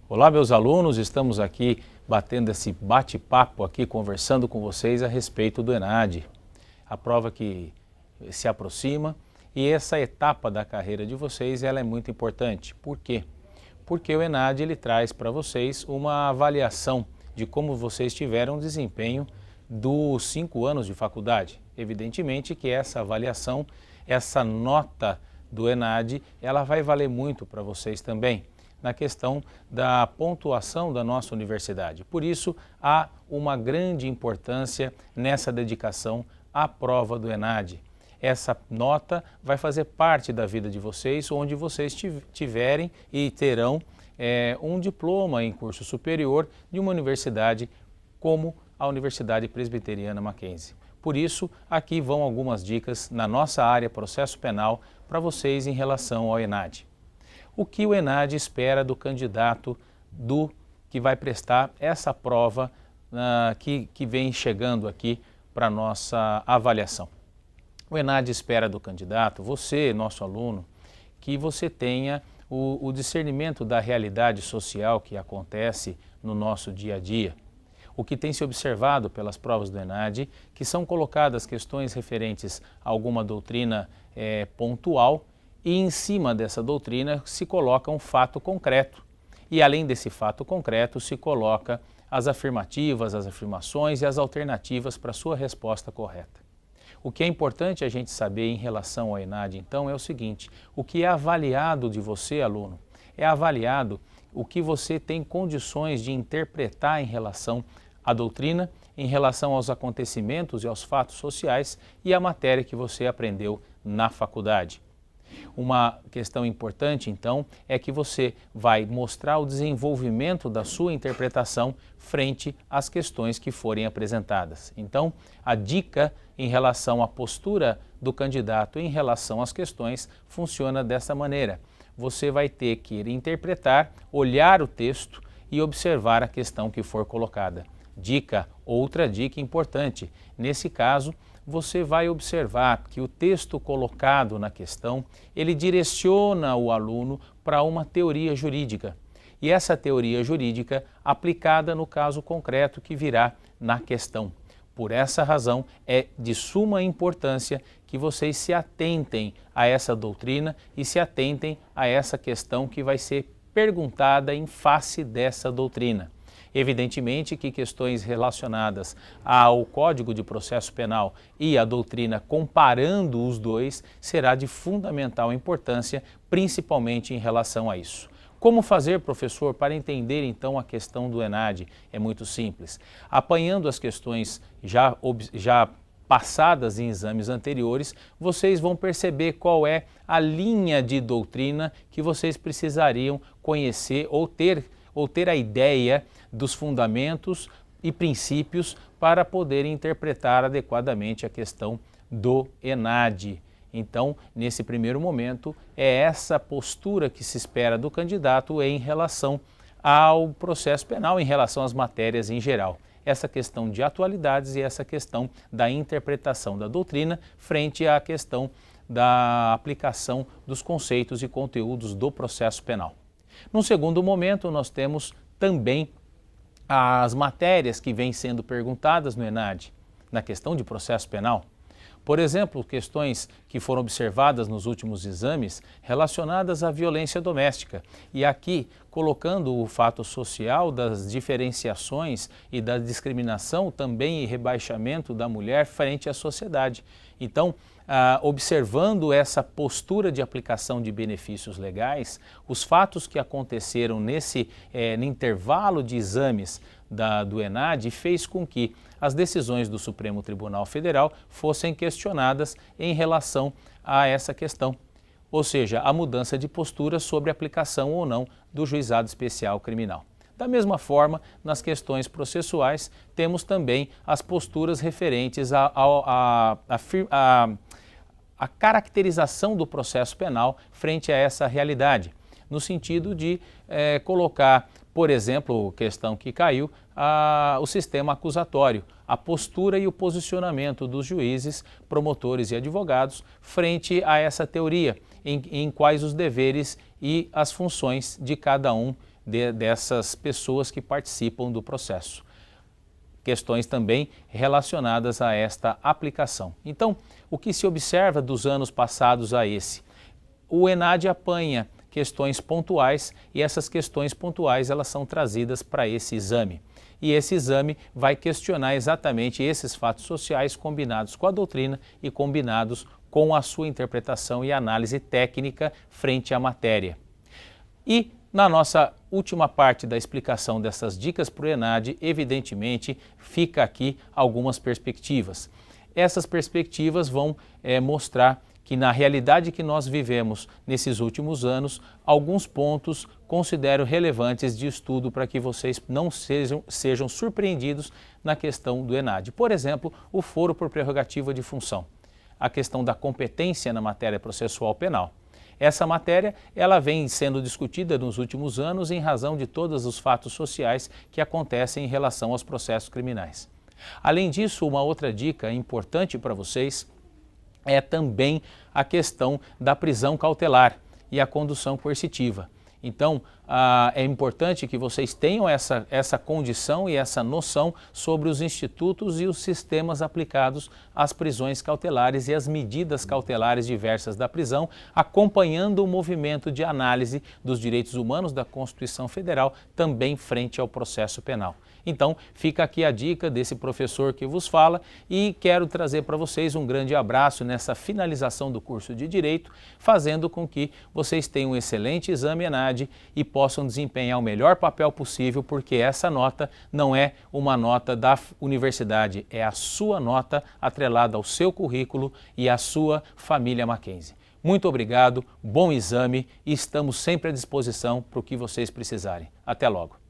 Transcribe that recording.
Olá, meus alunos, estamos aqui batendo esse bate-papo aqui, conversando com vocês a respeito do ENAD, a prova que se aproxima, e essa etapa da carreira de vocês ela é muito importante. Por quê? Porque o ENAD ele traz para vocês uma avaliação de como vocês tiveram desempenho dos 5 anos de faculdade. Evidentemente que essa avaliação, essa nota do ENAD, ela vai valer muito para vocês também na questão da pontuação da nossa universidade. Por isso, há uma grande importância nessa dedicação à prova do ENAD. Essa nota vai fazer parte da vida de vocês, onde vocês tiverem e terão um diploma em curso superior de uma universidade como a Universidade Presbiteriana Mackenzie. Por isso, aqui vão algumas dicas na nossa área processo penal para vocês em relação ao ENAD. O que o ENAD espera do candidato que vai prestar essa prova que vem chegando aqui para a nossa avaliação. O ENAD espera do candidato, você, nosso aluno, que você tenha o discernimento da realidade social que acontece no nosso dia a dia. O que tem se observado pelas provas do ENAD, que são colocadas questões referentes a alguma doutrina pontual, e em cima dessa doutrina se coloca um fato concreto. E além desse fato concreto se coloca as afirmativas, as afirmações e as alternativas para a sua resposta correta. O que é importante a gente saber em relação ao ENAD, então, é o seguinte: o que é avaliado de você, aluno, é avaliado o que você tem condições de interpretar em relação à doutrina, em relação aos acontecimentos e aos fatos sociais e à matéria que você aprendeu na faculdade. Uma questão importante, então, é que você vai mostrar o desenvolvimento da sua interpretação frente às questões que forem apresentadas. Então, a dica em relação à postura do candidato em relação às questões funciona dessa maneira. Você vai ter que interpretar, olhar o texto e observar a questão que for colocada. Outra dica importante, nesse caso, você vai observar que o texto colocado na questão, ele direciona o aluno para uma teoria jurídica. E essa teoria jurídica aplicada no caso concreto que virá na questão. Por essa razão, é de suma importância que vocês se atentem a essa doutrina e se atentem a essa questão que vai ser perguntada em face dessa doutrina. Evidentemente que questões relacionadas ao Código de Processo Penal e à doutrina, comparando os dois, será de fundamental importância, principalmente em relação a isso. Como fazer, professor, para entender então a questão do ENAD? É muito simples. Apanhando as questões já passadas em exames anteriores, vocês vão perceber qual é a linha de doutrina que vocês precisariam conhecer ou ter a ideia dos fundamentos e princípios para poder interpretar adequadamente a questão do ENAD. Então, nesse primeiro momento, é essa postura que se espera do candidato em relação ao processo penal, em relação às matérias em geral. Essa questão de atualidades e essa questão da interpretação da doutrina frente à questão da aplicação dos conceitos e conteúdos do processo penal. Num segundo momento, nós temos também as matérias que vêm sendo perguntadas no ENAD, na questão de processo penal. Por exemplo, questões que foram observadas nos últimos exames relacionadas à violência doméstica. E aqui, colocando o fato social das diferenciações e da discriminação também e rebaixamento da mulher frente à sociedade. Então, observando essa postura de aplicação de benefícios legais, os fatos que aconteceram no intervalo de exames do ENAD fez com que as decisões do Supremo Tribunal Federal fossem questionadas em relação a essa questão, ou seja, a mudança de postura sobre a aplicação ou não do Juizado Especial Criminal. Da mesma forma, nas questões processuais, temos também as posturas referentes à caracterização do processo penal frente a essa realidade, no sentido de colocar, por exemplo, questão que caiu, o sistema acusatório, a postura e o posicionamento dos juízes, promotores e advogados frente a essa teoria, em quais os deveres e as funções de cada um dessas pessoas que participam do processo. Questões também relacionadas a esta aplicação. Então, o que se observa dos anos passados a esse? O ENAD apanha questões pontuais e essas questões pontuais elas são trazidas para esse exame. E esse exame vai questionar exatamente esses fatos sociais combinados com a doutrina e combinados com a sua interpretação e análise técnica frente à matéria. E na nossa última parte da explicação dessas dicas para o ENAD, evidentemente, fica aqui algumas perspectivas. Essas perspectivas vão mostrar que na realidade que nós vivemos nesses últimos anos, alguns pontos considero relevantes de estudo para que vocês não sejam surpreendidos na questão do ENAD. Por exemplo, o foro por prerrogativa de função, a questão da competência na matéria processual penal. Essa matéria ela vem sendo discutida nos últimos anos em razão de todos os fatos sociais que acontecem em relação aos processos criminais. Além disso, uma outra dica importante para vocês é também a questão da prisão cautelar e a condução coercitiva. Então, é importante que vocês tenham essa condição e essa noção sobre os institutos e os sistemas aplicados às prisões cautelares e às medidas cautelares diversas da prisão, acompanhando o movimento de análise dos direitos humanos da Constituição Federal também frente ao processo penal. Então, fica aqui a dica desse professor que vos fala e quero trazer para vocês um grande abraço nessa finalização do curso de Direito, fazendo com que vocês tenham um excelente exame ENAD e possam desempenhar o melhor papel possível, porque essa nota não é uma nota da universidade, é a sua nota atrelada ao seu currículo e à sua família Mackenzie. Muito obrigado, bom exame e estamos sempre à disposição para o que vocês precisarem. Até logo.